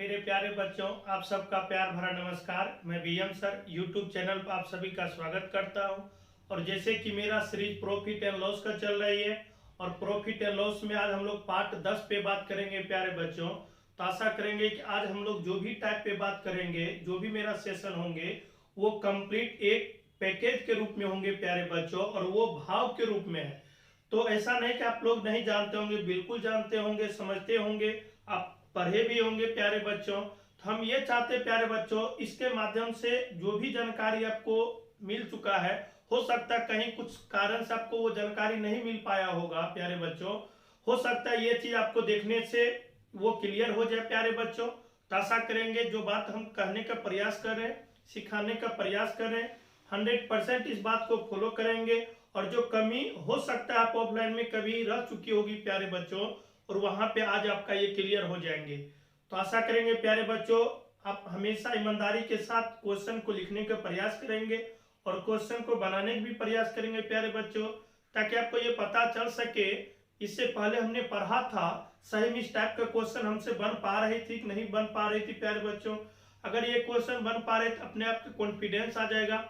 मेरे प्यारे बच्चों, आप सबका प्यार भरा नमस्कार। मैं बीएम सर यूट्यूब चैनल पर आप सभी का स्वागत करता हूं। और जैसे कि मेरा सीरीज प्रॉफिट एंड लॉस का चल रही है और प्रॉफिट एंड लॉस में आज हम लोग पार्ट 10 पे बात करेंगे प्यारे बच्चों। तो आशा करेंगे कि आज हम लोग जो भी टाइप पे बात करेंगे, जो भी मेरा सेशन होंगे, वो कंप्लीट एक पैकेज के रूप में होंगे प्यारे बच्चों, और वो भाव के रूप में है। तो ऐसा नहीं कि आप लोग नहीं जानते होंगे, बिल्कुल जानते होंगे, समझते होंगे, आप पढ़े भी होंगे प्यारे बच्चों। तो हम ये चाहते प्यारे बच्चों, इसके माध्यम से जो भी जानकारी आपको मिल चुका है, हो सकता है कहीं कुछ कारण से आपको वो जानकारी नहीं मिल पाया होगा प्यारे बच्चों। हो सकता है ये चीज आपको देखने से वो क्लियर हो जाए प्यारे बच्चों। तो आशा करेंगे जो बात हम कहने का प्रयास कर रहे हैं, सिखाने का प्रयास कर रहे हैं, 100% इस बात को फॉलो करेंगे। और जो कमी हो सकता है आप ऑफलाइन में कभी रह चुकी होगी प्यारे बच्चों, और वहां पे आज आपका ये क्लियर हो जाएंगे। तो आशा करेंगे प्यारे बच्चों, आप हमेशा ईमानदारी के साथ क्वेश्चन को लिखने का प्रयास करेंगे और क्वेश्चन को बनाने का भी प्रयास करेंगे प्यारे बच्चों, ताकि आपको ये पता चल सके। इससे पहले हमने पढ़ा था, सही में इस टाइप का क्वेश्चन हमसे बन पा रही थी कि नहीं बन पा रही थी प्यारे बच्चों। अगर ये क्वेश्चन बन पा रहे तो अपने आप को कॉन्फिडेंस आ जाएगा,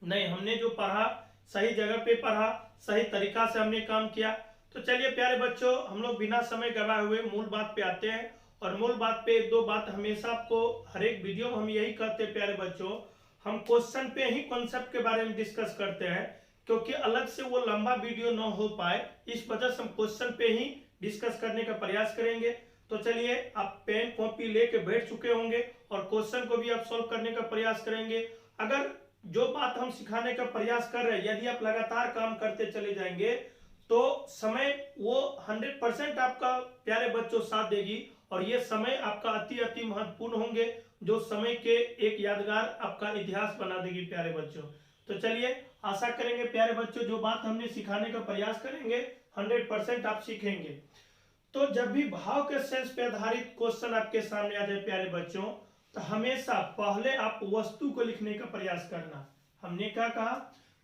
नहीं हमने जो पढ़ा सही जगह पे पढ़ा, सही तरीका से हमने काम किया। तो चलिए प्यारे बच्चों, हम लोग बिना समय गवाए हुए मूल बात पे आते हैं। और मूल बात पे एक दो बात हमेशा आपको हर एक वीडियो में हम यही कहते हैं प्यारे बच्चों, हम क्वेश्चन पे ही कॉन्सेप्ट के बारे में डिस्कस करते हैं, क्योंकि अलग से वो लंबा वीडियो ना हो पाए, इस वजह से हम क्वेश्चन पे ही डिस्कस करने का प्रयास करेंगे। तो चलिए, आप पेन कॉपी लेके बैठ चुके होंगे और क्वेश्चन को भी आप सोल्व करने का प्रयास करेंगे। अगर जो बात हम सिखाने का प्रयास कर रहे हैं, यदि आप लगातार काम करते चले जाएंगे तो समय वो 100% आपका प्यारे बच्चों साथ देगी। और ये समय आपका अति अति महत्वपूर्ण होंगे, जो समय के एक यादगार आपका इतिहास बना देगी प्यारे बच्चों। तो चलिए, आशा करेंगे प्यारे बच्चों जो बात हमने सिखाने का प्रयास करेंगे 100% आप सीखेंगे। तो जब भी भाव के सेंस पे आधारित क्वेश्चन आपके सामने आ जाए प्यारे बच्चों, तो हमेशा पहले आप वस्तु को लिखने का प्रयास करना। हमने क्या कहा,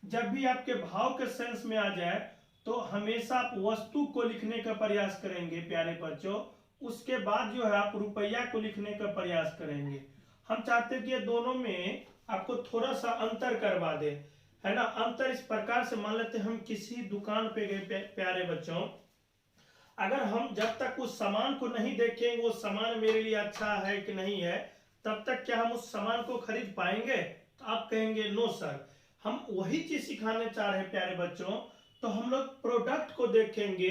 जब भी आपके भाव के सेंस में आ जाए तो हमेशा आप वस्तु को लिखने का प्रयास करेंगे प्यारे बच्चों। उसके बाद जो है आप रुपया को लिखने का प्रयास करेंगे। हम चाहते हैं कि ये दोनों में आपको थोड़ा सा अंतर करवा दे, है ना। अंतर इस प्रकार से, मान लेते हैं हम किसी दुकान पे गए प्यारे बच्चों, अगर हम जब तक उस सामान को नहीं देखेंगे वो सामान मेरे लिए अच्छा है कि नहीं है, तब तक क्या हम उस सामान को खरीद पाएंगे? तो आप कहेंगे नो सर। हम वही चीज सिखाने चाह रहे हैं प्यारे बच्चों। तो हम लोग प्रोडक्ट को देखेंगे,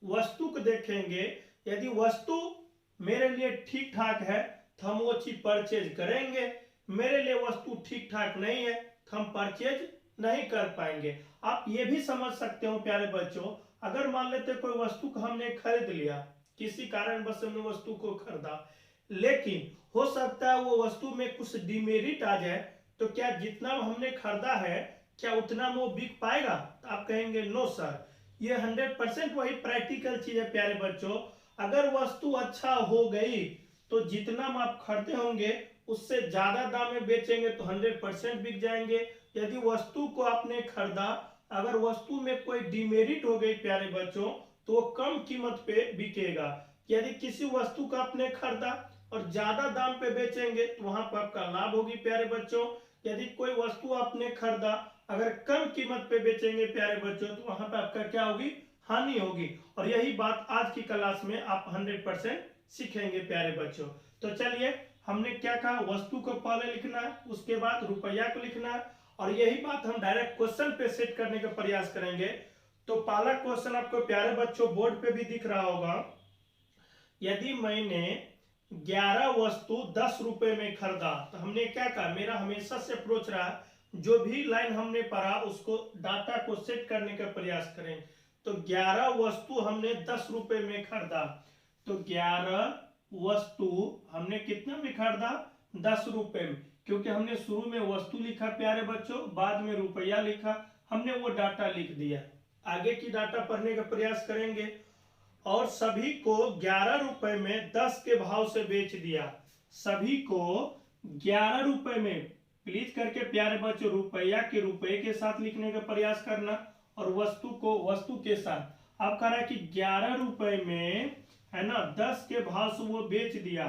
वस्तु को देखेंगे। यदि वस्तु मेरे लिए ठीक ठाक है तो हम वो चीज परचेज करेंगे, मेरे लिए वस्तु ठीक ठाक नहीं है तो हम परचेज नहीं कर पाएंगे। आप ये भी समझ सकते हो प्यारे बच्चों, अगर मान लेते कोई वस्तु को हमने खरीद लिया, किसी कारणवश हमने वस्तु को खरीदा, लेकिन हो सकता है वो वस्तु में कुछ डिमेरिट आ जाए, तो क्या जितना हमने खरीदा है क्या उतना वो बिक पाएगा? तो आप कहेंगे नो सर। ये 100% वही प्रैक्टिकल चीज है प्यारे बच्चों। अगर वस्तु अच्छा हो गई तो जितना आप खरीदे होंगे उससे ज्यादा दाम में बेचेंगे तो 100% बिक जाएंगे। यदि वस्तु को आपने खरीदा, अगर वस्तु में कोई डिमेरिट हो गई प्यारे बच्चों, तो वो कम कीमत पे बिकेगा। यदि किसी वस्तु को आपने खरीदा और ज्यादा दाम पे बेचेंगे तो वहां पर आपका लाभ होगी प्यारे बच्चों। यदि कोई वस्तु आपने खरीदा, अगर कम कीमत पे बेचेंगे प्यारे बच्चों, तो वहां पर आपका क्या होगी? हानि होगी। और यही बात आज की क्लास में आप 100% सीखेंगे प्यारे बच्चों। तो चलिए, हमने क्या कहा, वस्तु को पहले लिखना है, उसके बाद रुपया को लिखना है, और यही बात हम डायरेक्ट क्वेश्चन पे सेट करने का प्रयास करेंगे। तो पहला क्वेश्चन आपको प्यारे बच्चों बोर्ड पे भी दिख रहा होगा। यदि मैंने 11 वस्तु 10 रुपए में खरीदा, तो हमने क्या कहा, मेरा हमेशा से अप्रोच रहा, जो भी लाइन हमने पढ़ा उसको डाटा को सेट करने का प्रयास करें। तो 11 वस्तु हमने 10 रुपए में खरीदा, तो 11 वस्तु हमने कितना में खरीदा? 10 रुपए में, क्योंकि हमने शुरू में वस्तु लिखा प्यारे बच्चों, बाद में रुपया लिखा, हमने वो डाटा लिख दिया। आगे की डाटा पढ़ने का प्रयास करेंगे। और सभी को 11 रुपए में 10 के भाव से बेच दिया। सभी को 11 रुपए में, प्लीज करके प्यारे बच्चों रुपया के रुपए के साथ लिखने का प्रयास करना, और वस्तु को वस्तु के साथ। आप कह रहा है कि 11 रुपए में, है ना, 10 के भाव से वो बेच दिया,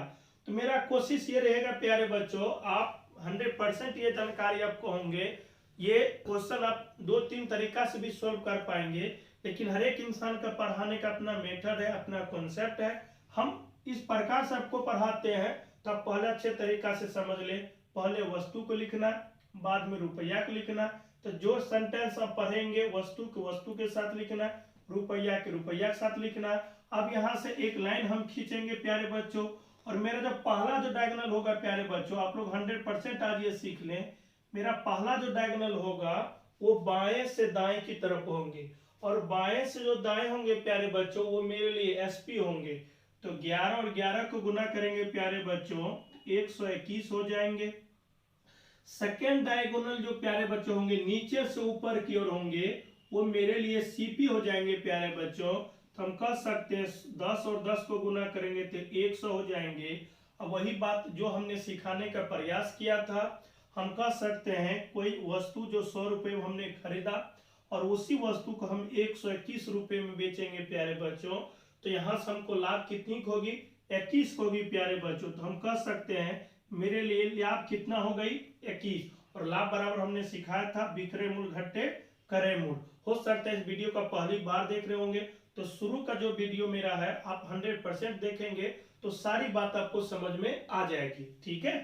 तो मेरा कोशिश ये रहेगा प्यारे बच्चों, आप 100% ये जानकारी आपको होंगे, ये क्वेश्चन आप 2-3 तरीका से भी सोल्व कर पाएंगे, लेकिन हर एक इंसान का पढ़ाने का अपना मेथड है, अपना कॉन्सेप्ट है। हम इस प्रकार से आपको पढ़ाते हैं, तो आप पहले अच्छे तरीका से समझ ले। पहले वस्तु को लिखना, बाद में रुपया को लिखना। तो जो सेंटेंस आप पढ़ेंगे वस्तु को वस्तु के साथ लिखना, रुपया के रुपया के साथ लिखना। अब यहाँ से एक लाइन हम खींचेंगे प्यारे बच्चों, और मेरा जो पहला जो डायगोनल होगा प्यारे बच्चों, आप लोग 100% आज ये सीख लें, मेरा पहला जो डायगोनल होगा वो बाएं से दाएं की तरफ होंगे, और बाएं से जो दाएं होंगे प्यारे बच्चों वो मेरे लिए एसपी होंगे। तो 11 और 11 को गुना करेंगे प्यारे बच्चों, 121 हो जाएंगे। सेकेंड डायगोनल जो प्यारे बच्चों होंगे नीचे से ऊपर की ओर होंगे, वो मेरे लिए सीपी हो जाएंगे प्यारे बच्चों। तो हम कह सकते हैं 10 और 10 को गुना करेंगे तो 100 हो जाएंगे। अब वही बात जो हमने सिखाने का प्रयास किया था, हम कह सकते हैं कोई वस्तु जो 100 रुपये में हमने खरीदा और उसी वस्तु को हम 121 रुपये में बेचेंगे प्यारे बच्चों, तो यहाँ से हमको लाभ कितनी होगी, 21 होगी प्यारे बच्चों। तो हम कह सकते हैं मेरे लिए लाभ कितना हो गई, 21। और लाभ बराबर हमने सिखाया था बिक्रे मूल घटे करे मूल। हो सकता है इस वीडियो का पहली बार देख रहे होंगे, तो शुरू का जो वीडियो मेरा है आप 100% देखेंगे तो सारी बात आपको समझ में आ जाएगी, ठीक है।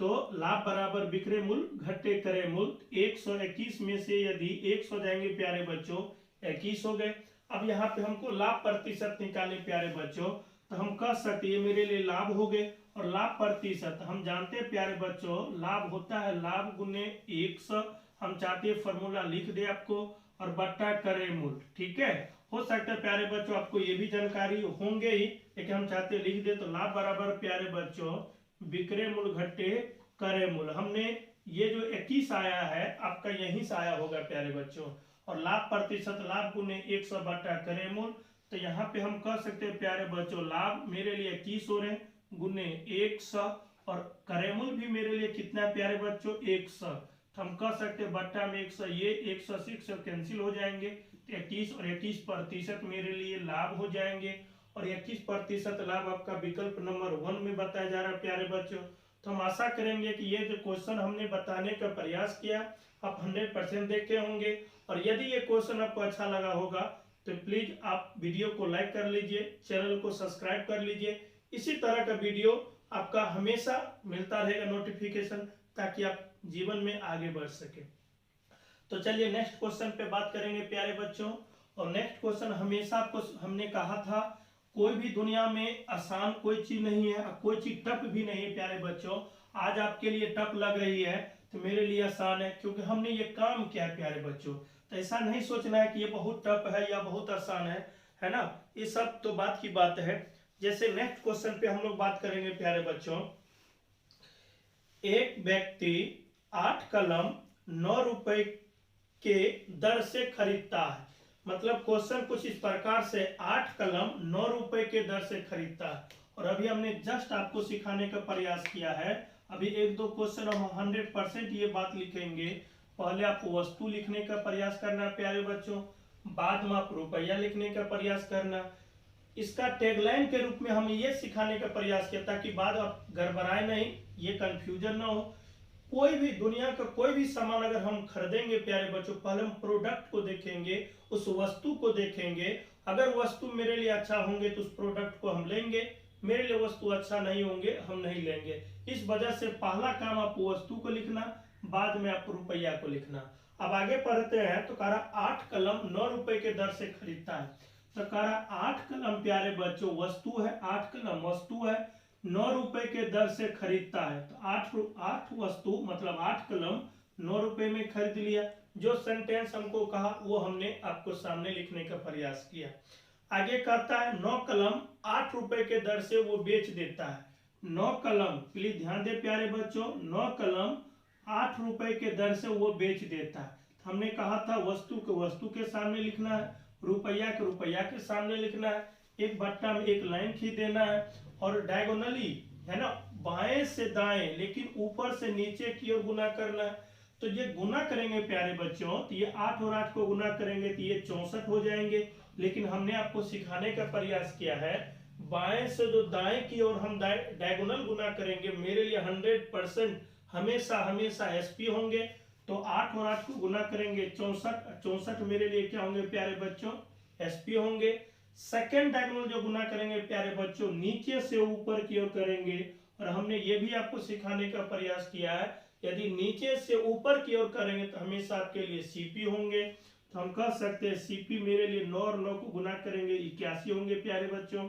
तो लाभ बराबर बिक्रे मूल घटे करे मूल, 121 में से यदि 100 जाएंगे प्यारे बच्चों, 21 हो गए। अब यहाँ पे हमको लाभ प्रतिशत निकाले प्यारे बच्चों, तो हम कह सकते हैं मेरे लिए लाभ हो गए। और लाभ प्रतिशत हम जानते हैं प्यारे बच्चों, लाभ होता है लाभ गुने 100। हम चाहते हैं फॉर्मूला लिख दे आपको, और बट्टा करे मूल, ठीक है। हो सकता है प्यारे बच्चों आपको ये भी जानकारी होंगे ही, लेकिन हम चाहते हैं लिख दे। तो लाभ बराबर प्यारे बच्चों बिक्रे मूल घटे करे मूल, हमने ये जो 21 आया है आपका यहीं से आया होगा प्यारे बच्चों। और लाभ प्रतिशत लाभ गुने 100 बट्टा करे मूल, तो यहाँ पे हम कह सकते हैं प्यारे बच्चों लाभ मेरे लिए 21 हो रहे गुने 100, और करे मूल भी मेरे लिए कितना प्यारे बच्चों 100। तो हम कह सकते हैं बट्टा में 100, ये 100 कैंसिल हो जाएंगे, 21 और 21% मेरे लिए लाभ हो जाएंगे। और 21% लाभ आपका विकल्प नंबर 1 में बताया जा रहा है प्यारे बच्चों। तो हम आशा करेंगे कि ये जो क्वेश्चन हमने बताने का प्रयास किया आप 100% देखे होंगे। और यदि ये क्वेश्चन आपको अच्छा लगा होगा तो प्लीज आप वीडियो को लाइक कर लीजिए, चैनल को सब्सक्राइब कर लीजिए। इसी तरह का वीडियो आपका हमेशा मिलता रहेगा नोटिफिकेशन, ताकि आप जीवन में आगे बढ़ सके। तो चलिए नेक्स्ट क्वेश्चन पे बात करेंगे प्यारे बच्चों। और नेक्स्ट क्वेश्चन हमेशा आपको हमने कहा था कोई भी दुनिया में आसान कोई चीज नहीं है, कोई चीज टफ भी नहीं है प्यारे बच्चों। आज आपके लिए टफ लग रही है तो मेरे लिए आसान है, क्योंकि हमने ये काम किया है प्यारे बच्चों। तो ऐसा नहीं सोचना है कि ये बहुत टफ है या बहुत आसान है ना, ये सब तो बात की बात है। जैसे नेक्स्ट क्वेश्चन पे हम लोग बात करेंगे प्यारे बच्चों, एक व्यक्ति 8 कलम 9 रुपए के दर से खरीदता है। मतलब क्वेश्चन कुछ इस प्रकार से 8 कलम 9 रुपए के दर से खरीदता है। और अभी हमने जस्ट आपको सिखाने का प्रयास किया है, अभी 1-2 क्वेश्चन हम 100% ये बात लिखेंगे। पहले आपको वस्तु लिखने का प्रयास करना प्यारे बच्चों, बाद में आप रुपया लिखने का प्रयास करना। इसका टैगलाइन के रूप में हम ये सिखाने का प्रयास किया ताकि बाद आप गड़बड़ाए नहीं, ये कंफ्यूजन ना हो। कोई भी दुनिया का कोई भी सामान अगर हम खरीदेंगे प्यारे बच्चों, पहले हम प्रोडक्ट को देखेंगे, उस वस्तु को देखेंगे। अगर वस्तु मेरे लिए अच्छा होंगे तो उस प्रोडक्ट को हम लेंगे, मेरे लिए वस्तु अच्छा नहीं होंगे हम नहीं लेंगे। इस वजह से पहला काम आपको वस्तु को लिखना, बाद में आप रुपया को लिखना। अब आगे पढ़ते हैं। तो कह रहा 8 कलम 9 रुपए के दर से खरीदता है। तो कह रहा 8 कलम प्यारे बच्चों वस्तु है, 8 कलम वस्तु है, 9 रुपए के दर से खरीदता है। तो 8 वस्तु मतलब 8 कलम 9 रुपए में खरीद लिया। जो सेंटेंस हमको कहा वो हमने आपको सामने लिखने का प्रयास किया। आगे कहता है 9 कलम 8 रुपए के दर से वो बेच देता है। 9 कलम, प्लीज ध्यान दे प्यारे बच्चों, 9 कलम 8 रुपए के दर से वो बेच देता है। हमने कहा था वस्तु को वस्तु के सामने लिखना है, रुपया के रुपया के सामने लिखना है, एक बट्टा में एक लाइन खींच देना है, और डायगोनली है ना बाएं से दाएं लेकिन ऊपर से नीचे की ओर गुना करना है। तो ये गुना करेंगे प्यारे बच्चों, तो ये 8 और 8 को गुना करेंगे तो ये 64 हो जाएंगे। लेकिन हमने आपको सिखाने का प्रयास किया है बाएं से जो दाएं की ओर हम डायगोनल गुना करेंगे, मेरे लिए 100% हमेशा हमेशा एसपी होंगे। तो 8 और 8 को गुना करेंगे 64, 64 मेरे लिए क्या होंगे प्यारे बच्चों, एसपी होंगे। सेकेंड डायगोनल जो गुना करेंगे प्यारे बच्चों, नीचे से ऊपर की ओर करेंगे, और हमने ये भी आपको सिखाने का प्रयास किया है, यदि नीचे से ऊपर की ओर करेंगे तो हमेशा आपके लिए सीपी होंगे। तो हम कह सकते हैं सीपी मेरे लिए 9 और 9 को गुना करेंगे 81 होंगे प्यारे बच्चों।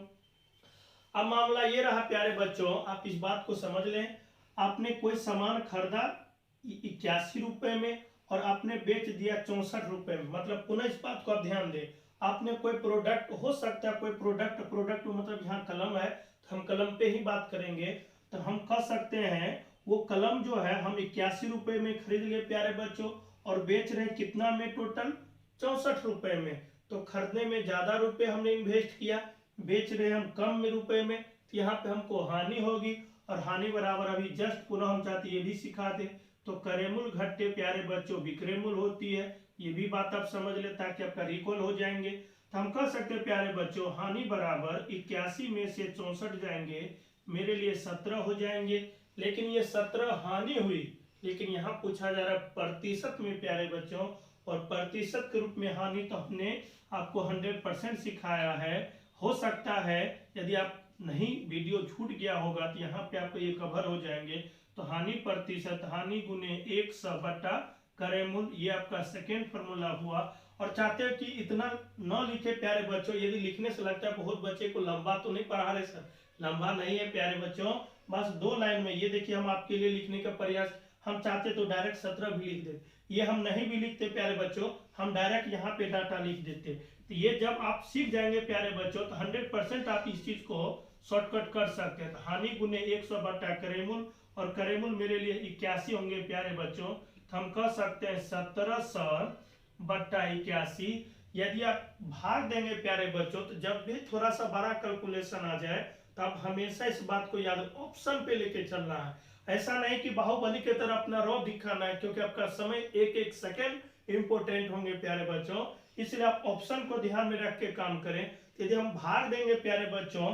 अब मामला ये रहा प्यारे बच्चों, आप इस बात को समझ लें, आपने कोई सामान खरीदा 81 रुपए में और आपने बेच दिया 64 रुपए में, मतलब पुनः इस बात को आप ध्यान दें, आपने कोई प्रोडक्ट, हो सकता है कोई प्रोडक्ट मतलब यहाँ कलम है तो हम कलम पे ही बात करेंगे, तो हम कह सकते हैं वो कलम जो है हम 81 रुपए में खरीद लिए प्यारे बच्चों, और बेच रहे कितना में, टोटल 64 रुपए में। तो खरीदने में ज्यादा रुपए हमने इन्वेस्ट किया, बेच रहे हम कम में रुपए में, तो यहाँ पे हमको हानि होगी, और हानि बराबर अभी जस्ट पुनः हम चाहते ये भी सिखा दे, तो करेमूल घट्टे प्यारे बच्चों विक्रयमूल होती है, ये भी बात आप समझ ले ताकि आपका रिकॉल हो जाएंगे। तो हम कह सकते हैं प्यारे बच्चों हानि बराबर 81 में से 64 जाएंगे, मेरे लिए 17 हो जाएंगे। लेकिन ये 17 हानि हुई, लेकिन यहाँ पूछा जा रहा है प्रतिशत में प्यारे बच्चों, और प्रतिशत के रूप में हानि तो हमने आपको 100% सिखाया है। हो सकता है यदि आप नहीं, वीडियो छूट गया होगा तो यहाँ पे आपको ये कवर हो जाएंगे। तो हानि प्रतिशत, हानि गुने 100 बटा करेमूल, ये आपका सेकेंड फॉर्मूला हुआ। और चाहते हैं कि इतना न लिखे प्यारे बच्चों, यदि लिखने से लगता है बहुत बच्चे को लंबा तो नहीं पढ़ा रहे सर, लंबा नहीं है प्यारे बच्चों, बस 2 लाइन में। ये देखिए हम आपके लिए लिखने का प्रयास, हम चाहते तो डायरेक्ट 17 भी लिख दे, ये हम नहीं भी लिखते प्यारे बच्चों, हम डायरेक्ट यहाँ पे डाटा लिख देते। तो ये जब आप सीख जाएंगे प्यारे बच्चों तो 100% आप इस चीज को शॉर्टकट कर सकते हैं। तो हानि गुने 100 बटा करेमूल, और करेमूल मेरे लिए 81 होंगे प्यारे बच्चों, तो हम कह सकते हैं 1700 बटा 81। यदि आप भाग देंगे प्यारे बच्चों, तो जब भी थोड़ा सा बड़ा कैलकुलेशन आ जाए तो आप हमेशा इस बात को याद, ऑप्शन पे लेके चलना है। ऐसा नहीं कि बाहुबली की तरह अपना रौ दिखाना है, क्योंकि आपका समय एक एक सेकेंड इंपोर्टेंट होंगे प्यारे बच्चों, इसलिए आप ऑप्शन को ध्यान में रख के काम करें। यदि हम भाग देंगे प्यारे बच्चों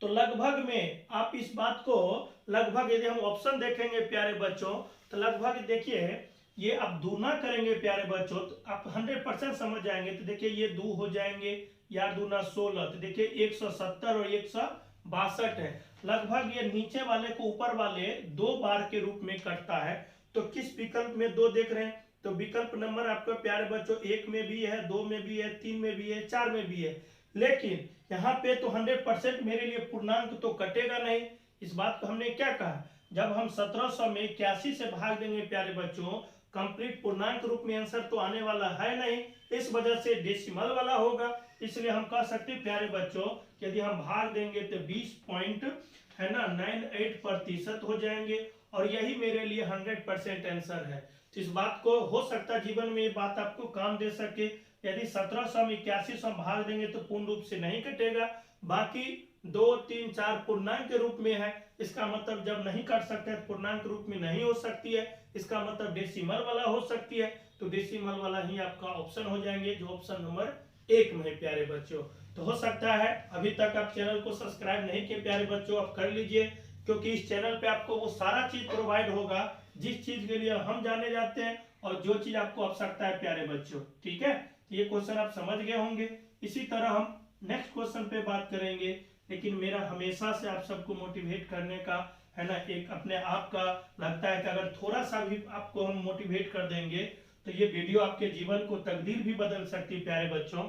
तो लगभग में आप इस बात को, लगभग यदि हम ऑप्शन देखेंगे प्यारे बच्चों तो लगभग देखिए ये आप दूना करेंगे प्यारे बच्चों तो आप 100% समझ जाएंगे। तो देखिए ये 2 हो जाएंगे, यार दूना 16, तो देखिए 170 और 162 है। लगभग ये नीचे वाले को ऊपर वाले 2 बार के रूप में कटता है। तो किस विकल्प में 2 देख रहे हैं, तो विकल्प नंबर आपका प्यारे बच्चों 1 में भी है, 2 में भी है, 3 में भी है, 4 में भी है। लेकिन यहाँ पे तो 100% मेरे लिए पूर्णांक तो कटेगा नहीं। इस बात को हमने क्या कहा, जब हम 1700 में 81 से भाग देंगे प्यारे बच्चों, कंप्लीट पूर्णांक रूप में आंसर तो आने वाला है नहीं, इस वजह से डेसिमल वाला होगा। इसलिए हम कह सकते हैं प्यारे बच्चों यदि हम भाग देंगे तो 20.98% हो जाएंगे, और यही मेरे लिए 100% आंसर है। तो इस बात को, हो सकता है जीवन में ये बात आपको काम दे सके। यदि 1700 में 8100 भाग देंगे तो पूर्ण रूप से नहीं कटेगा, बाकी 2, 3, 4 पूर्णांक के रूप में है, इसका मतलब जब नहीं कट सकते पूर्णांक रूप में नहीं हो सकती है, इसका मतलब डेसिमल वाला हो सकती है। तो डेसिमल वाला ही आपका ऑप्शन हो जाएंगे, जो ऑप्शन नंबर 1 में है प्यारे बच्चों। तो हो सकता है अभी तक आप चैनल को सब्सक्राइब नहीं किए प्यारे बच्चों, आप कर लीजिए, क्योंकि इस चैनल पे आपको वो सारा चीज प्रोवाइड होगा जिस चीज के लिए हम जाने जाते हैं, और जो चीज आपको आवश्यकता है प्यारे बच्चों। ठीक है, ये क्वेश्चन आप समझ गए होंगे। इसी तरह हम नेक्स्ट क्वेश्चन पे बात करेंगे, लेकिन मेरा हमेशा से आप सबको मोटिवेट करने का है ना, एक अपने आप का लगता है कि अगर थोड़ा सा भी आपको हम मोटिवेट कर देंगे तो ये वीडियो आपके जीवन को, तकदीर भी बदल सकती है प्यारे बच्चों।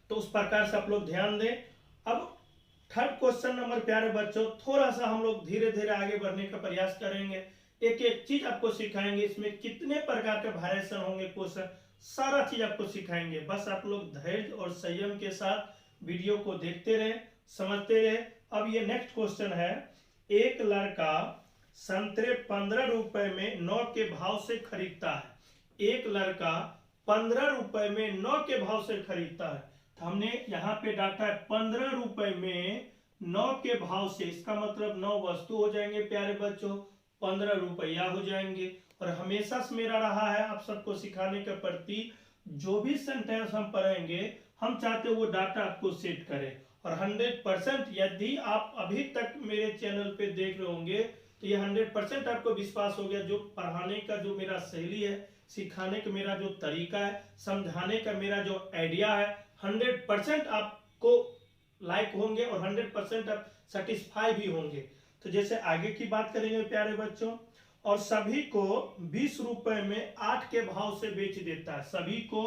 तो उस प्रकार से आप लोग ध्यान दें। अब थर्ड क्वेश्चन नंबर प्यारे बच्चों, थोड़ा सा हम लोग धीरे धीरे आगे बढ़ने का प्रयास करेंगे, एक एक चीज आपको सिखाएंगे, इसमें कितने प्रकार के वेरिएशन होंगे क्वेश्चन, सारा चीज आपको सिखाएंगे। बस आप लोग धैर्य और संयम के साथ वीडियो को देखते रहे, समझते रहे। अब ये नेक्स्ट क्वेश्चन है, एक लड़का संतरे 15 रुपए में 9 के भाव से खरीदता है। एक लड़का 15 रुपए में 9 के भाव से खरीदता है। तो हमने यहाँ पे डाटा है 15 रुपए में 9 के भाव से, इसका मतलब 9 वस्तु हो जाएंगे प्यारे बच्चों, 15 रुपया हो जाएंगे। और हमेशा से मेरा रहा है आप सबको सिखाने के प्रति, जो भी सेंटेंस हम पढ़ेंगे हम चाहते वो डाटा आपको सेट करें। और 100% यदि आप अभी तक मेरे चैनल पे देख रहे होंगे तो ये 100% आपको विश्वास हो गया, जो पढ़ाने का जो मेरा शैली है, सिखाने का मेरा जो तरीका है, समझाने का मेरा जो आइडिया है, 100% आपको लाइक होंगे और 100% आप सेटिस्फाई भी होंगे। तो जैसे आगे की बात करेंगे प्यारे बच्चों, और सभी को 20 रुपए में 8 के भाव से बेच देता है, सभी को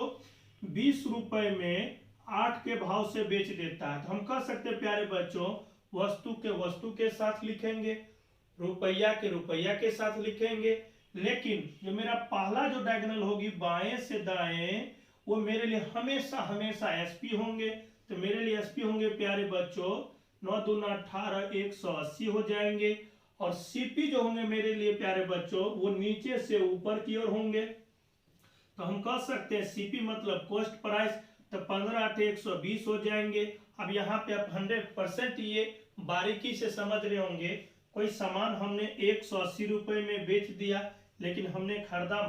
20 रुपए में 8 के भाव से बेच देता है। तो हम कह सकते हैं प्यारे बच्चों, वस्तु के साथ लिखेंगे, रुपया के साथ लिखेंगे, लेकिन जो मेरा पहला जो डायगोनल होगी बाएं से दाएं, वो मेरे लिए हमेशा हमेशा एसपी होंगे। तो मेरे लिए एसपी होंगे प्यारे बच्चों 9 दूना 18, 180 हो जाएंगे। और सीपी जो होंगे मेरे लिए प्यारे बच्चों, वो नीचे से ऊपर की ओर होंगे। तो हम कह सकते हैं सीपी मतलब कॉस्ट प्राइस, तो 15 8 120 हो जाएंगे। अब यहाँ पे आप 100% ये बारीकी से समझ रहे होंगे, कोई सामान हमने 180 रुपए में बेच दिया, लेकिन हमने खरीदा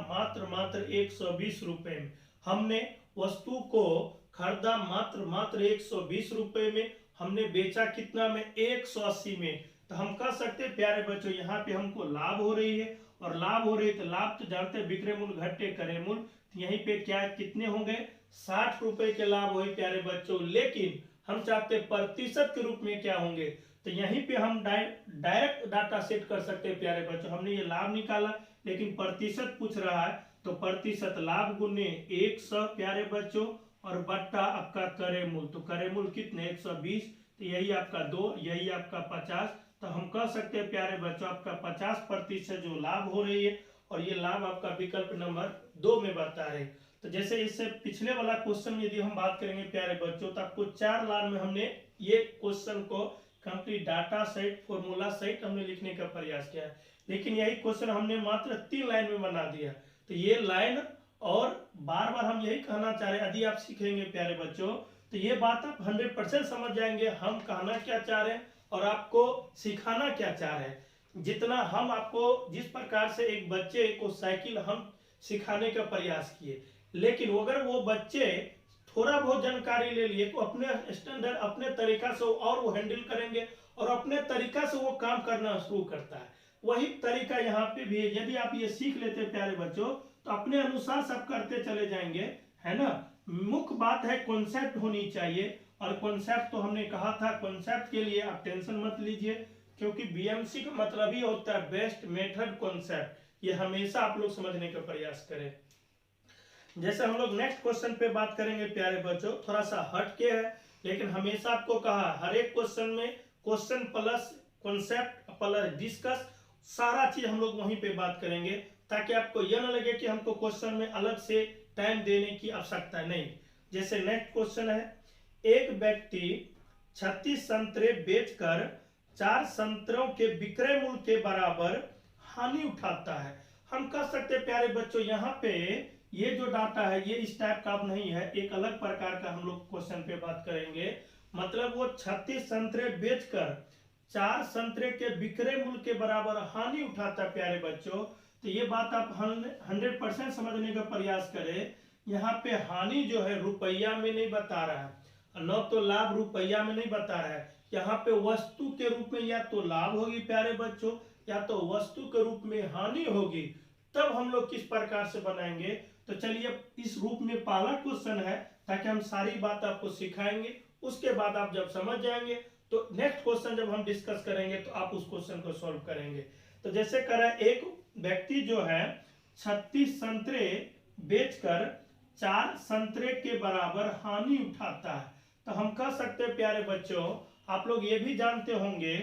मात्र 120 रुपए में। हमने वस्तु को खरीदा मात्र 120 रुपए में, हमने बेचा कितना में, 180 में। तो हम कह सकते हैं प्यारे बच्चों, यहाँ पे हमको लाभ हो रही है, और लाभ हो रही है तो लाभ तो जानते हैं विक्रय मूल्य घटे करे मूल्य, तो यहीं पे क्या कितने होंगे, 60 रुपए के लाभ हुए प्यारे बच्चों। लेकिन हम चाहते हैं प्रतिशत के रूप में क्या होंगे, तो यहीं पे हम डायरेक्ट डाटा सेट कर सकते हैं प्यारे बच्चों। हमने ये लाभ निकाला, लेकिन प्रतिशत पूछ रहा है, तो प्रतिशत लाभ गुने 100 प्यारे बच्चों, और बट्टा आपका क्रय मूल्य, तो क्रय मूल्य कितने 120, तो यही आपका 2, यही आपका 50। तो हम कह सकते हैं प्यारे बच्चों आपका 50% जो लाभ हो रही है, और ये लाभ आपका विकल्प नंबर 2 में बता रहे। तो जैसे इससे पिछले वाला क्वेश्चन यदि हम बात करेंगे प्यारे बच्चों, तो आपको 4 लाइन में हमने ये क्वेश्चन को complete data set formula set हमने लिखने का प्रयास किया है, लेकिन यही क्वेश्चन हमने मात्र 3 लाइन में बना दिया। तो ये लाइन, और बार बार हम यही कहना चाह रहे हैं, यदि आप सीखेंगे प्यारे बच्चों तो ये बात आप 100% समझ जाएंगे, हम कहना क्या चाह रहे हैं और आपको सिखाना क्या चाह रहे हैं। जितना हम आपको, जिस प्रकार से एक बच्चे को साइकिल हम सिखाने का प्रयास किए, लेकिन अगर वो बच्चे थोड़ा बहुत जानकारी ले लिए तो अपने स्टैंडर्ड, अपने तरीका से और वो हैंडल करेंगे, और अपने तरीका से वो काम करना शुरू करता है। वही तरीका यहाँ पे भी है, यदि आप ये सीख लेते हैं प्यारे बच्चों तो अपने अनुसार सब करते चले जाएंगे, है ना। मुख्य बात है कॉन्सेप्ट होनी चाहिए, और कॉन्सेप्ट तो हमने कहा था, कॉन्सेप्ट के लिए आप टेंशन मत लीजिए, क्योंकि बीएमसी का मतलब ही होता है बेस्ट मेथड कॉन्सेप्ट। ये हमेशा आप लोग समझने का प्रयास करें। जैसे हम लोग नेक्स्ट क्वेश्चन पे बात करेंगे प्यारे बच्चों, थोड़ा सा हट के है, लेकिन हमेशा आपको कहा हर एक क्वेश्चन में question plus concept plus discuss, सारा चीज हम लोग वहीं पे बात करेंगे, ताकि आपको यह न लगे कि हमको क्वेश्चन में अलग से टाइम देने की आवश्यकता नहीं। जैसे नेक्स्ट क्वेश्चन है, एक व्यक्ति 36 संतरे बेचकर 4 संतरों के विक्रय मूल्य के बराबर हानि उठाता है। हम कह सकते हैं प्यारे बच्चों, यहाँ पे ये जो डाटा है ये इस टाइप का अब नहीं है, एक अलग प्रकार का हम लोग क्वेश्चन पे बात करेंगे। मतलब वो 36 संतरे बेचकर 4 संतरे के विक्रय मूल्य के बराबर हानि उठाता है प्यारे बच्चों। तो ये बात आप 100% समझने का प्रयास करें। यहाँ पे हानि जो है रुपया में नहीं बता रहा है, न तो लाभ रुपया में नहीं बता रहा है, यहाँ पे वस्तु के रूप में या तो लाभ होगी प्यारे बच्चों, या तो वस्तु के रूप में हानि होगी। तब हम लोग किस प्रकार से बनाएंगे, तो चलिए इस रूप में पहला क्वेश्चन है, ताकि हम सारी बात आपको सिखाएंगे, उसके बाद आप जब समझ जाएंगे तो नेक्स्ट क्वेश्चन जब हम डिस्कस करेंगे तो आप उस क्वेश्चन को सॉल्व करेंगे। तो जैसे करें, एक व्यक्ति जो है 36 संतरे बेचकर 4 संतरे के बराबर हानि उठाता है। तो हम कह सकते हैं प्यारे बच्चों, आप लोग ये भी जानते होंगे,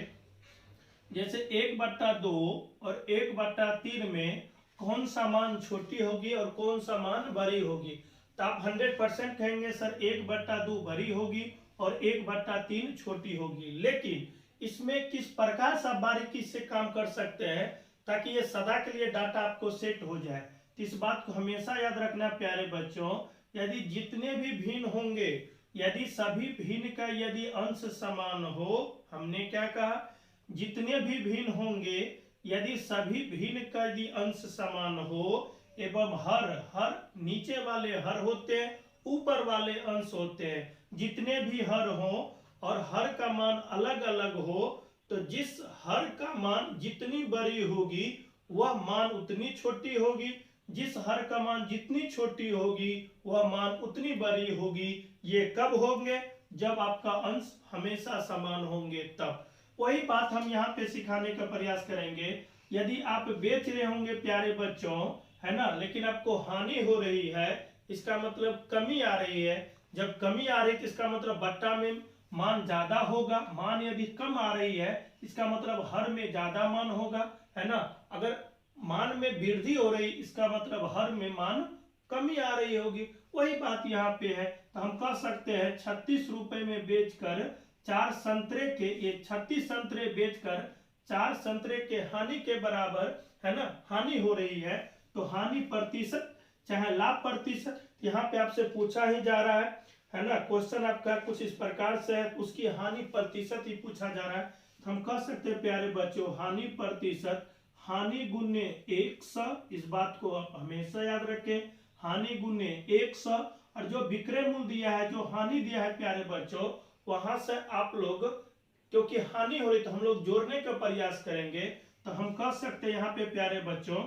जैसे 1/2 और 1/3 में कौन सा मान छोटी होगी और कौन सा मान बड़ी होगी। तो आप 100% कहेंगे सर 1/2 बड़ी होगी और 1/3 छोटी होगी। लेकिन इसमें किस प्रकार से बारीकी से काम कर सकते हैं ताकि ये सदा के लिए डाटा आपको सेट हो जाए। तो इस बात को हमेशा याद रखना प्यारे बच्चों, यदि जितने भी भिन्न होंगे, यदि सभी भिन्न का यदि अंश समान हो, हमने क्या कहा, जितने भी भिन्न होंगे यदि सभी भिन्न का यदि अंश समान हो, एवं हर नीचे वाले हर होते हैं, ऊपर वाले अंश होते हैं, जितने भी हर हो और हर का मान अलग अलग हो तो जिस हर का मान जितनी बड़ी होगी वह मान उतनी छोटी होगी, जिस हर का मान जितनी छोटी होगी वह मान उतनी बड़ी होगी। ये कब होंगे? जब आपका अंश हमेशा समान होंगे तब। वही बात हम यहाँ पे सिखाने का प्रयास करेंगे। यदि आप बेच रहे होंगे प्यारे बच्चों, है ना, लेकिन आपको हानि हो रही है, इसका मतलब कमी आ रही है। जब कमी आ रही है तो इसका मतलब बट्टा में मान ज्यादा होगा। मान यदि कम आ रही है इसका मतलब हर में ज्यादा मान होगा, है ना। अगर मान में वृद्धि हो रही इसका मतलब हर में मान कमी आ रही होगी। वही बात यहाँ पे है। तो हम कह सकते हैं 36 रुपए में बेचकर 4 संतरे के, ये 36 संतरे बेचकर 4 संतरे के हानि के बराबर, है ना, हानि हो रही है। तो हानि प्रतिशत चाहे लाभ प्रतिशत, यहाँ पे आपसे पूछा ही जा रहा है ना। क्वेश्चन आपका कुछ इस प्रकार से है, उसकी हानि प्रतिशत ही पूछा जा रहा है। हम कह सकते हैं प्यारे बच्चों हानि प्रतिशत, हानि गुने 100, इस बात को आप हमेशा याद रखें, हानि गुने 100। और जो विक्रय मूल्य दिया है, जो हानि दिया है प्यारे बच्चों, वहां से आप लोग, क्योंकि हानि हो रही तो हम लोग जोड़ने का प्रयास करेंगे। तो हम कह सकते हैं यहाँ पे प्यारे बच्चों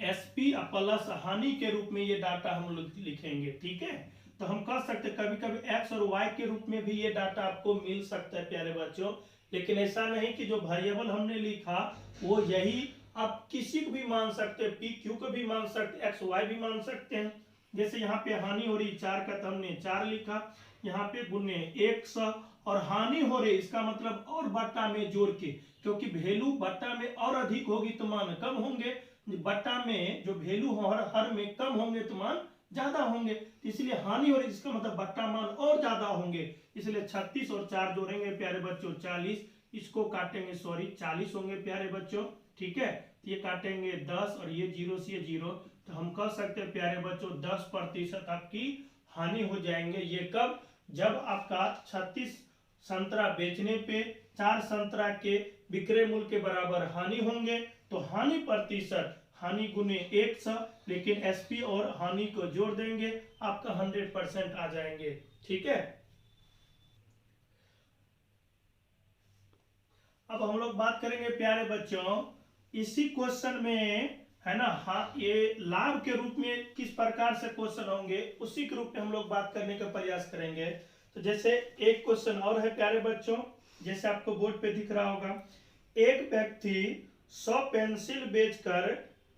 एसपी प्लस हानि के रूप में ये डाटा हम लोग लिखेंगे, ठीक है। तो हम कह सकते हैं कभी कभी एक्स और वाई के रूप में भी ये डाटा आपको मिल सकता है प्यारे बच्चों, लेकिन ऐसा नहीं कि जो वेरिएबल हमने लिखा वो यही आप किसी को भी मान सकते हैं, पी क्यू को भी मान सकते हैं, एक्स वाई भी मान सकते हैं। जैसे यहाँ पे हानि हो रही 4 का तो हमने 4 लिखा, यहाँ पे गुने 100, और हानि हो रही इसका मतलब और बट्टा में जोड़ के, क्योंकि वैल्यू बट्टा में और अधिक होगी तो मान कम होंगे, बट्टा में जो वैल्यू हर में कम होंगे तो मान ज्यादा होंगे। इसलिए हानि हो रही इसका मतलब बट्टा मान और ज्यादा होंगे, इसलिए 36 और 4 जोड़ेंगे प्यारे बच्चों 40, इसको काटेंगे 40 होंगे प्यारे बच्चों, ठीक है। तो ये काटेंगे 10 और ये 0 से 0, तो हम कह सकते हैं प्यारे बच्चों 10% आपकी हानि हो जाएंगे। ये कब? जब आपका 36 संतरा बेचने पे 4 संतरा के विक्रय मूल्य के बराबर हानि होंगे। तो हानि प्रतिशत, हानि गुने 100, लेकिन एसपी और हानि को जोड़ देंगे आपका 100% आ जाएंगे, ठीक है। अब हम लोग बात करेंगे प्यारे बच्चों इसी क्वेश्चन में, है ना, हाँ, ये लाभ के रूप में किस प्रकार से क्वेश्चन होंगे उसी के रूप में हम लोग बात करने का प्रयास करेंगे। तो जैसे एक क्वेश्चन और है प्यारे बच्चों, जैसे आपको बोर्ड पे दिख रहा होगा, एक व्यक्ति 100 पेंसिल बेचकर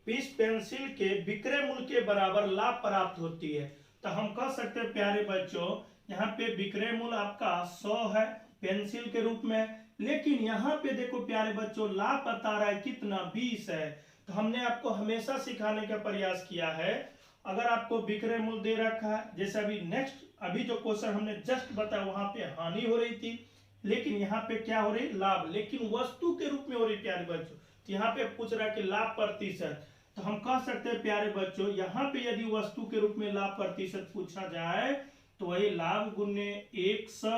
20 पेंसिल के विक्रय मूल्य के बराबर लाभ प्राप्त होती है। तो हम कह सकते हैं प्यारे बच्चों यहाँ पे विक्रय मूल्य आपका 100 है पेंसिल के रूप में, लेकिन यहाँ पे देखो प्यारे बच्चों लाभ बता रहा है कितना, 20 है। तो हमने आपको हमेशा सिखाने का प्रयास किया है, अगर आपको विक्रय मूल्य दे रखा है, जैसे अभी जो क्वेश्चन हमने जस्ट बताया वहां पे हानि हो रही थी, लेकिन यहाँ पे क्या हो रही, लाभ, लेकिन वस्तु के रूप में हो रही प्यारे बच्चों। तो यहाँ पे पूछ रहा है कि लाभ प्रतिशत, तो हम कह सकते हैं प्यारे बच्चों यहाँ पे यदि वस्तु के रूप में लाभ प्रतिशत पूछा जाए तो वही लाभ गुने 100,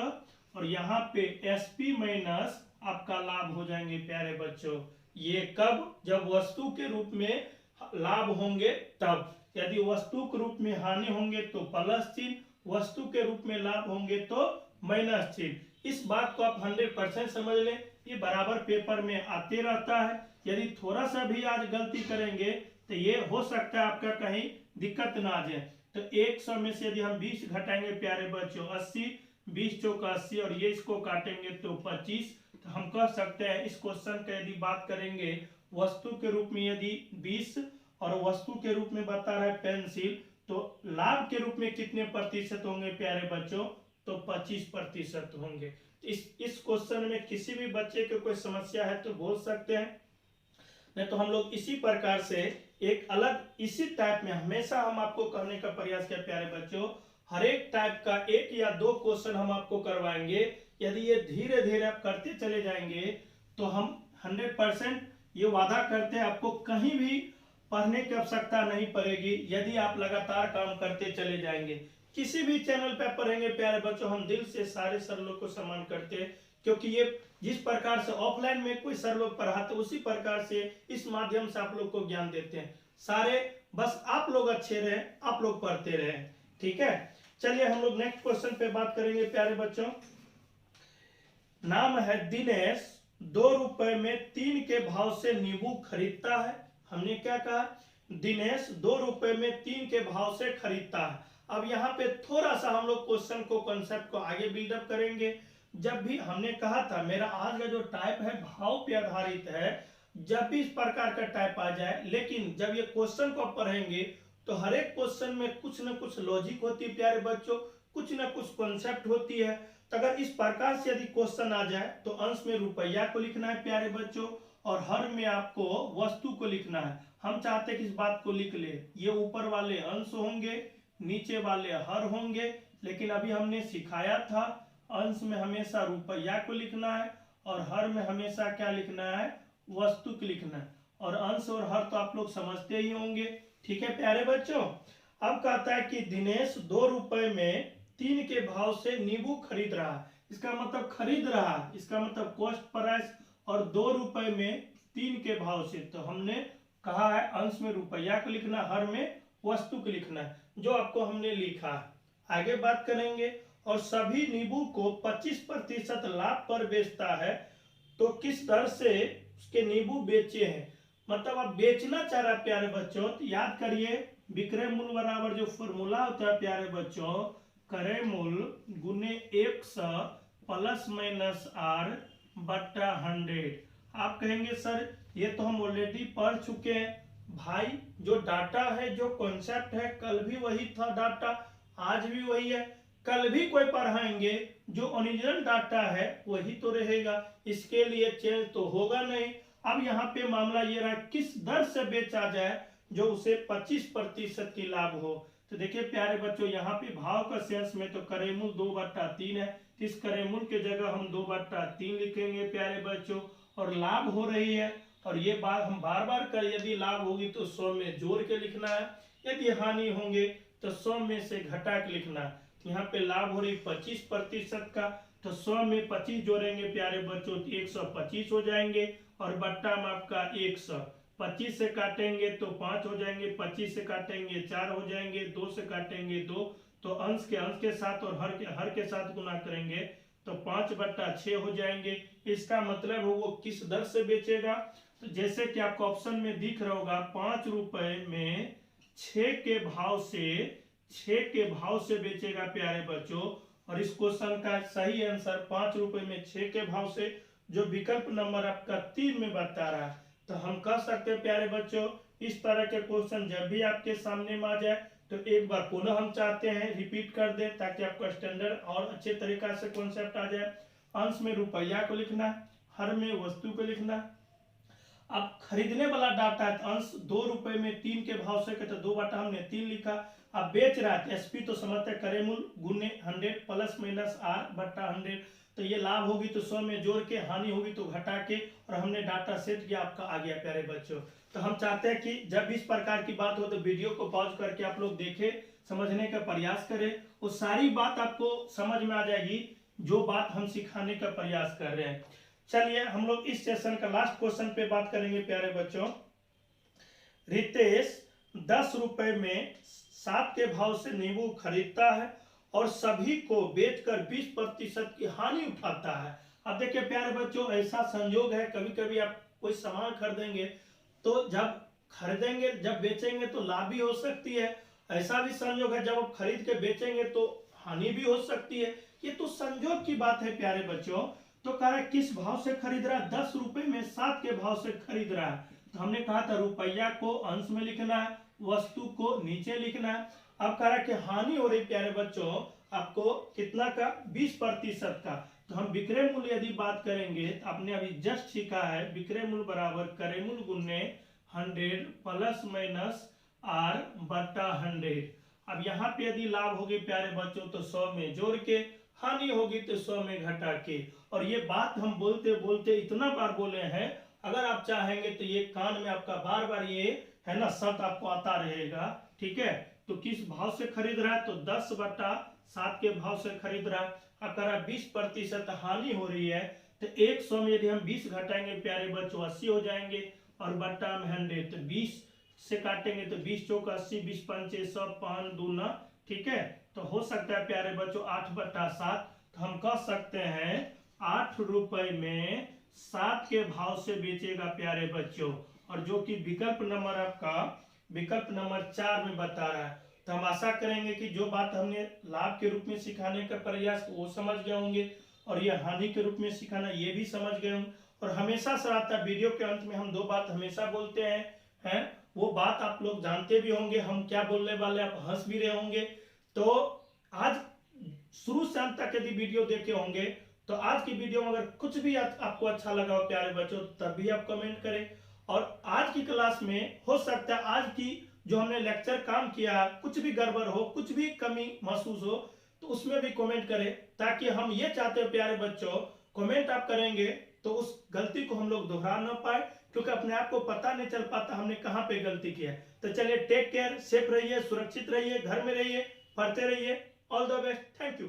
और यहाँ पे एसपी माइनस आपका लाभ हो जाएंगे प्यारे बच्चों। ये कब? जब वस्तु के रूप में लाभ होंगे तब। यदि वस्तु के रूप में हानि होंगे तो प्लस चिन्ह, वस्तु के रूप में लाभ होंगे तो माइनस चिन्ह। इस बात को आप 100% समझ लें, ये बराबर पेपर में आते रहता है। यदि थोड़ा सा भी आज गलती करेंगे तो ये हो सकता है आपका कहीं दिक्कत ना आ जाए। तो 100 में से यदि हम 20 घटाएंगे प्यारे बच्चों 80, 20 चौका 80, और ये इसको काटेंगे तो 25। तो हम कह सकते हैं इस क्वेश्चन का यदि बात करेंगे वस्तु के रूप में यदि 20 और वस्तु के रूप में बता रहा है पेंसिल, तो लाभ के रूप में कितने प्रतिशत होंगे प्यारे बच्चों, तो 25% होंगे। इस क्वेश्चन में किसी भी बच्चे को कोई समस्या है तो बोल सकते हैं, नहीं तो हम लोग इसी प्रकार से एक अलग इसी टाइप में हमेशा हम आपको करने का प्रयास किया प्यारे बच्चों, हर एक टाइप का 1 या 2 क्वेश्चन हम आपको करवाएंगे। यदि ये धीरे धीरे आप करते चले जाएंगे तो हम 100% ये वादा करते हैं आपको कहीं भी पढ़ने की आवश्यकता नहीं पड़ेगी, यदि आप लगातार काम करते चले जाएंगे। किसी भी चैनल पे पढ़ेंगे प्यारे बच्चों, हम दिल से सारे सर लोग को सम्मान करते हैं, क्योंकि ये जिस प्रकार से ऑफलाइन में कोई सर लोग पढ़ाते उसी प्रकार से इस माध्यम से आप लोग को ज्ञान देते हैं सारे। बस आप लोग अच्छे रहे, आप लोग पढ़ते रहे, ठीक है। चलिए हम लोग नेक्स्ट क्वेश्चन पे बात करेंगे प्यारे बच्चों। नाम है दिनेश, 2 रुपए में 3 के भाव से नींबू खरीदता है। हमने क्या कहा, दिनेश 2 रुपए में 3 के भाव से खरीदता है। अब यहाँ पे थोड़ा सा हम लोग क्वेश्चन को, कंसेप्ट को आगे बिल्डअप करेंगे। जब भी हमने कहा था मेरा आज का जो टाइप है भाव पे आधारित है, जब भी इस प्रकार का टाइप आ जाए, लेकिन जब ये क्वेश्चन को पढ़ेंगे तो हर एक क्वेश्चन में कुछ न कुछ लॉजिक होती है प्यारे बच्चों, कुछ न कुछ कॉन्सेप्ट होती है। तो अगर इस प्रकार से यदि क्वेश्चन आ जाए तो अंश में रुपया को लिखना है प्यारे बच्चों, और हर में आपको वस्तु को लिखना है। हम चाहते हैं कि इस बात को लिख ले, ये ऊपर वाले अंश होंगे, नीचे वाले हर होंगे, लेकिन अभी हमने सिखाया था अंश में हमेशा रुपया को लिखना है और हर में हमेशा क्या लिखना है, वस्तु को लिखना है। और अंश और हर तो आप लोग समझते ही होंगे, ठीक है प्यारे बच्चों। अब कहता है कि दिनेश 2 रुपए में 3 के भाव से नींबू खरीद रहा है। इसका मतलब खरीद रहा है, इसका मतलब कॉस्ट प्राइस, और 2 रुपए में 3 के भाव से। तो हमने कहा है अंश में रुपया को लिखना, हर में वस्तु को लिखना है, जो आपको हमने लिखा है। आगे बात करेंगे। और सभी नींबू को 25% लाभ पर बेचता है, तो किस दर से उसके नींबू बेचे हैं। मतलब अब बेचना चाह रहा है प्यारे बच्चों, तो याद करिए विक्रय मूल्य बराबर जो फॉर्मूला होता है प्यारे बच्चों, क्रय मूल्य गुने 100 प्लस माइनस आर बट्टा 100। आप कहेंगे सर ये तो हम ऑलरेडी पढ़ चुके हैं। भाई जो डाटा है, जो कॉन्सेप्ट है, कल भी वही था डाटा, आज भी वही है, कल भी कोई पढ़ाएंगे, जो ओरिजिनल डाटा है वही तो रहेगा, इसके लिए चेंज तो होगा नहीं। अब यहाँ पे मामला ये रहा किस दर से बेचा जाए जो उसे 25% की लाभ हो। तो देखिए प्यारे बच्चों, यहाँ पे भाव का सेंस में तो क्रय मूल्य 2/3 है, इस क्रय मूल्य के जगह हम 2/3 लिखेंगे प्यारे बच्चों। और लाभ हो रही है, और ये बात हम बार बार कर, यदि लाभ होगी तो 100 में जोड़ के लिखना है, यदि हानि होंगे तो 100 में से घटा के लिखना है। यहाँ पे लाभ हो रही 25% का, तो 100 में 25 जोड़ेंगे प्यारे बच्चों तो 125 हो जाएंगे, और बट्टा में आपका 100, 25 से काटेंगे तो 5 हो जाएंगे, 25 से काटेंगे 4 हो जाएंगे, 2 से काटेंगे 2, तो अंश के साथ और हर के साथ गुना करेंगे तो 5/6 हो जाएंगे। इसका मतलब है वो किस दर से बेचेगा, तो जैसे कि आपको ऑप्शन में दिख रहा होगा 5 रुपए में 6 के भाव से बेचेगा प्यारे बच्चों। और इस क्वेश्चन का सही आंसर 5 रुपए में 6 के भाव से, जो विकल्प नंबर आपका 3 में बता रहा है। तो हम कह सकते हैं प्यारे बच्चों, इस तरह के क्वेश्चन जब भी आपके सामने में आ जाए तो एक बार पुनः हम चाहते हैं रिपीट कर दे, ताकि आपका स्टैंडर्ड और अच्छे तरीका से कॉन्सेप्ट आ जाए। अंश में रुपया को लिखना, हर में वस्तु को लिखना। अब खरीदने वाला डाटा है, अंश 2 रुपए में 3 के भाव से, कहते 2/3 हमने 3 लिखा। अब बेच रहा है एसपी तो समझते हैं क्रय मूल्य गुने 100 प्लस माइनस आर बट्टा 100। तो ये लाभ होगी तो 100 में जोड़ के, हानि होगी तो घटा के, और हमने डाटा सेट किया, आपका आ गया प्यारे बच्चों। तो हम चाहते हैं कि जब भी इस प्रकार की बात हो तो वीडियो को पॉज करके आप लोग देखें, समझने का प्रयास करें, वो सारी बात आपको समझ में आ जाएगी जो बात हम सिखाने का प्रयास कर रहे हैं। चलिए हम लोग इस सेशन का लास्ट क्वेश्चन पे बात करेंगे प्यारे बच्चों। रितेश 10 रुपए में 7 के भाव से नींबू खरीदता है और सभी को बेचकर 20% की हानि उठाता है। अब देखिए प्यारे बच्चों, ऐसा संयोग है कभी कभी आप कोई सामान खरीदेंगे तो जब बेचेंगे तो लाभ भी हो सकती है, ऐसा भी संयोग है जब आप खरीद के बेचेंगे तो हानि भी हो सकती है। ये तो संयोग की बात है प्यारे बच्चों। तो कह रहा है किस भाव से खरीद रहा है, 10 रुपए में 7 के भाव से खरीद रहा है। तो हमने कहा था रुपया को अंश में लिखना है, वस्तु को नीचे लिखना है। अब कह रहा है कि हानि हो रही प्यारे बच्चों आपको कितना का, 20% का। तो हम विक्रय मूल्य यदि बात करेंगे तो आपने अभी जस्ट सीखा है विक्रय मूल्य बराबर क्रय मूल्य गुने 100 प्लस माइनस आर बट्टा 100। अब यहाँ पे यदि लाभ होगी प्यारे बच्चों तो 100 में जोड़ के, हानि होगी तो 100 में घटा के। और ये बात हम बोलते बोलते इतना बार बोले हैं, अगर आप चाहेंगे तो ये कान में आपका बार बार ये है ना शब्द आपको आता रहेगा, ठीक है। तो किस भाव से खरीद रहा है, तो 10/7 के भाव से खरीद रहा है। अब कह रहा है 20% हानि हो रही है, तो 100 में यदि हम 20 घटाएंगे प्यारे बच्चों 80 हो जाएंगे, और बट्टा में 100 तो 20 से काटेंगे तो 20 चौक 80, 20 पंचे 100, 5 दूना, ठीक है। तो हो सकता है प्यारे बच्चों 8/7। तो हम कह सकते हैं 8 रुपए में 7 के भाव से बेचेगा प्यारे बच्चों। और जो कि विकल्प नंबर आपका विकल्प नंबर 4 में बता रहा है। तो हम आशा करेंगे कि जो बात हमने लाभ के रूप में सिखाने का प्रयास वो समझ गए होंगे और ये हानि के रूप में सिखाना ये भी समझ गए होंगे। और हमेशा सर आता वीडियो के अंत में हम 2 बात हमेशा बोलते हैं वो बात आप लोग जानते भी होंगे हम क्या बोलने वाले, आप हंस भी रहे होंगे। तो आज शुरू से अंत तक यदि वीडियो देखे होंगे तो आज की वीडियो में अगर कुछ भी आपको अच्छा लगा हो प्यारे बच्चों तब भी आप कमेंट करें। और आज की क्लास में हो सकता है आज की जो हमने लेक्चर काम किया कुछ भी गड़बड़ हो, कुछ भी कमी महसूस हो तो उसमें भी कमेंट करें, ताकि हम ये चाहते हैं प्यारे बच्चों कमेंट आप करेंगे तो उस गलती को हम लोग दोहरा ना पाए, क्योंकि अपने आप को पता नहीं चल पाता हमने कहां पे गलती किया है। तो चलिए टेक केयर, सेफ रहिए, सुरक्षित रहिए, घर में रहिए, पढ़ते रहिए। All the best, thank you.